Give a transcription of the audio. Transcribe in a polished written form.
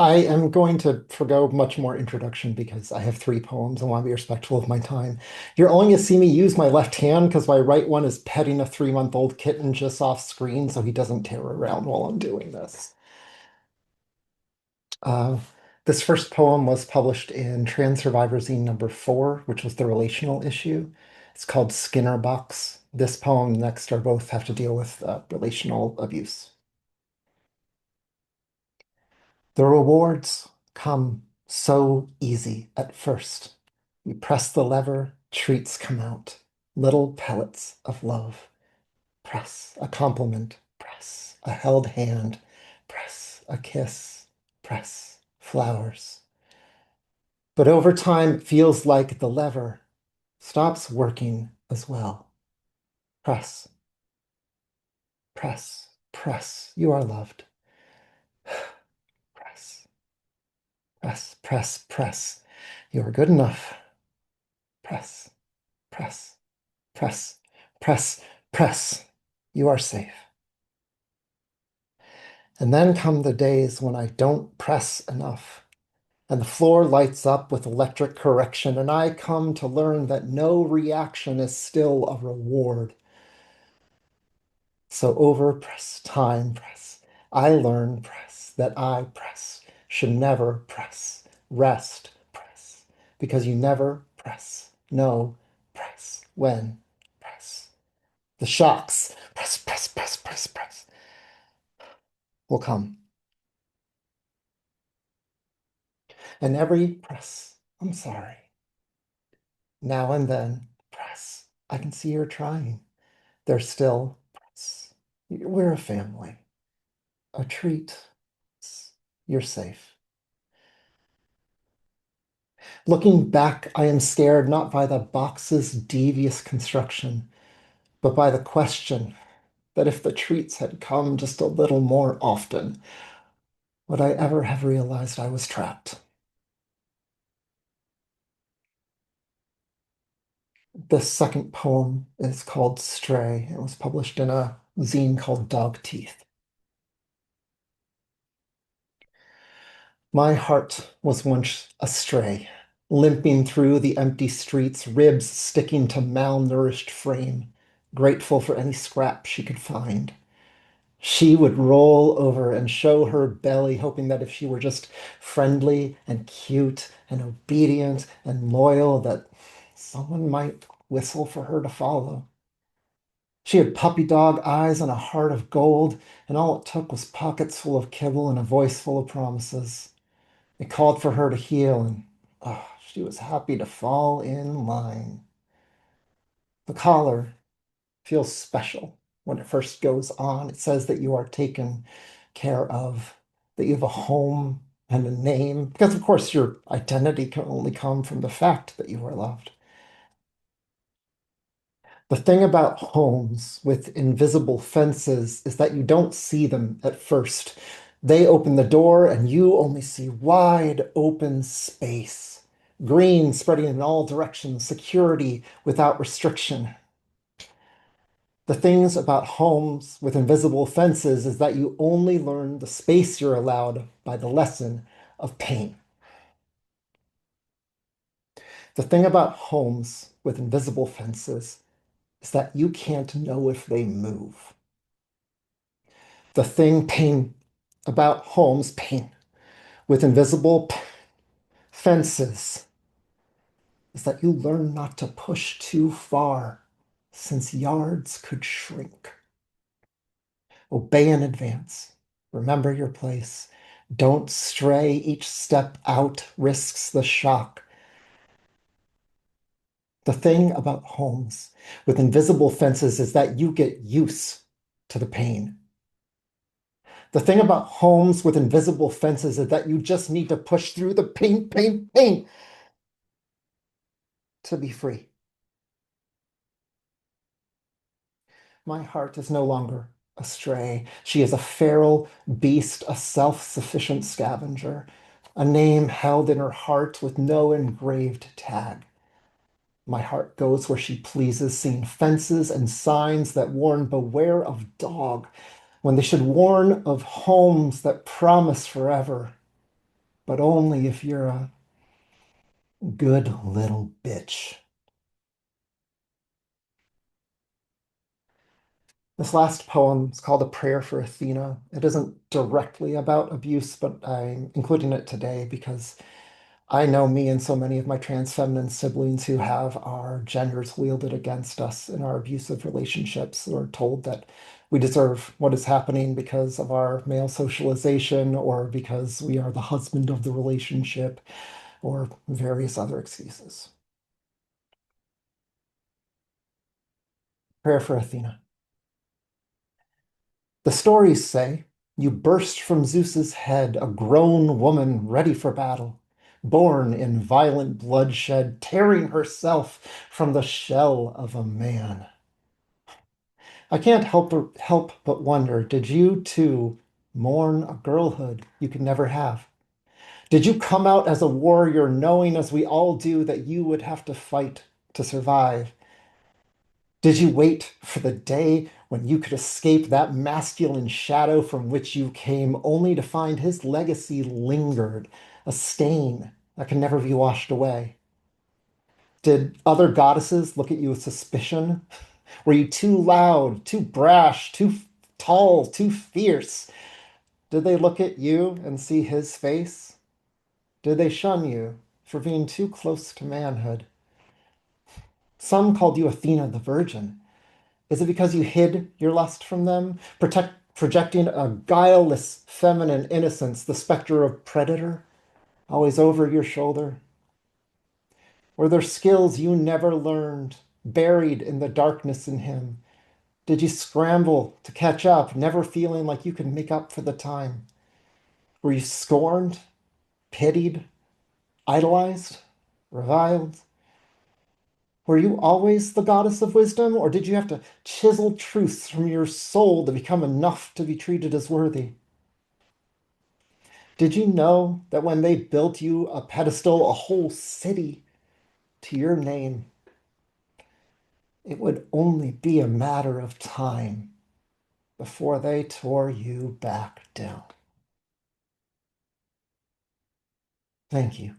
I am going to forgo much more introduction because I have three poems. I want to be respectful of my time. You're only going to see me use my left hand because my right one is petting a 3-month-old kitten just off screen so he doesn't tear around while I'm doing this. Uh, this first poem was published in Trans Survivors Zine #4, which was the relational issue. It's called Skinner Box. This poem and next are both have to deal with relational abuse. The rewards come so easy at first. You press the lever, treats come out. Little pellets of love. Press a compliment, press a held hand, press a kiss, press flowers. But over time, it feels like the lever stops working as well. Press, press, press. You are loved. Press, press, press, press. You are good enough. Press, press, press, press, press. You are safe. And then come the days when I don't press enough, and the floor lights up with electric correction, and I come to learn that no reaction is still a reward. So over press, time press. I learn press, that I press, should never press, rest press, because you never press, no press, when press. The shocks, press, press, press, press, press, will come. And every press, I'm sorry. Now and then, press. I can see you're trying. There's still press. We're a family. A treat. You're safe. Looking back, I am scared not by the box's devious construction, but by the question that if the treats had come just a little more often, would I ever have realized I was trapped? The second poem is called Stray. It was published in a zine called Dog Teeth. My heart was once astray, limping through the empty streets, ribs sticking to malnourished frame, grateful for any scrap she could find. She would roll over and show her belly, hoping that if she were just friendly and cute and obedient and loyal, that someone might whistle for her to follow. She had puppy dog eyes and a heart of gold, and all it took was pockets full of kibble and a voice full of promises. It called for her to heal, and she was happy to fall in line. The collar feels special when it first goes on. It says that you are taken care of, that you have a home and a name, because of course your identity can only come from the fact that you are loved. The thing about homes with invisible fences is that you don't see them at first. They open the door and you only see wide open space, green spreading in all directions, security without restriction. The things about homes with invisible fences is that you only learn the space you're allowed by the lesson of pain. The thing about homes with invisible fences is that you can't know if they move. The thing pain about homes, pain with invisible fences, is that you learn not to push too far, since yards could shrink. Obey in advance. Remember your place. Don't stray. Each step out risks the shock. The thing about homes with invisible fences is that you get used to the pain. The thing about homes with invisible fences is that you just need to push through the pain, pain, pain to be free. My heart is no longer astray. She is a feral beast, a self-sufficient scavenger, a name held in her heart with no engraved tag. My heart goes where she pleases, seeing fences and signs that warn beware of dog, when they should warn of homes that promise forever. but only if you're a good little bitch. This last poem is called A Prayer for Athena. It isn't directly about abuse, but I'm including it today because I know me and so many of my trans feminine siblings who have our genders wielded against us in our abusive relationships or told that we deserve what is happening because of our male socialization or because we are the husband of the relationship or various other excuses. Prayer for Athena. The stories say you burst from Zeus's head, a grown woman ready for battle, born in violent bloodshed, tearing herself from the shell of a man. I can't help but wonder, did you too mourn a girlhood you could never have? Did you come out as a warrior knowing, as we all do, that you would have to fight to survive? Did you wait for the day when you could escape that masculine shadow from which you came, only to find his legacy lingered, a stain that can never be washed away? Did other goddesses look at you with suspicion? Were you too loud, too brash, too tall, too fierce? Did they look at you and see his face? Did they shun you for being too close to manhood? Some called you Athena the Virgin. Is it because you hid your lust from them, projecting a guileless feminine innocence, the specter of predator, always over your shoulder? Were there skills you never learned, buried in the darkness in him? Did you scramble to catch up, never feeling like you could make up for the time? Were you scorned, pitied, idolized, reviled? Were you always the goddess of wisdom, or did you have to chisel truths from your soul to become enough to be treated as worthy? Did you know that when they built you a pedestal, a whole city to your name, it would only be a matter of time before they tore you back down? Thank you.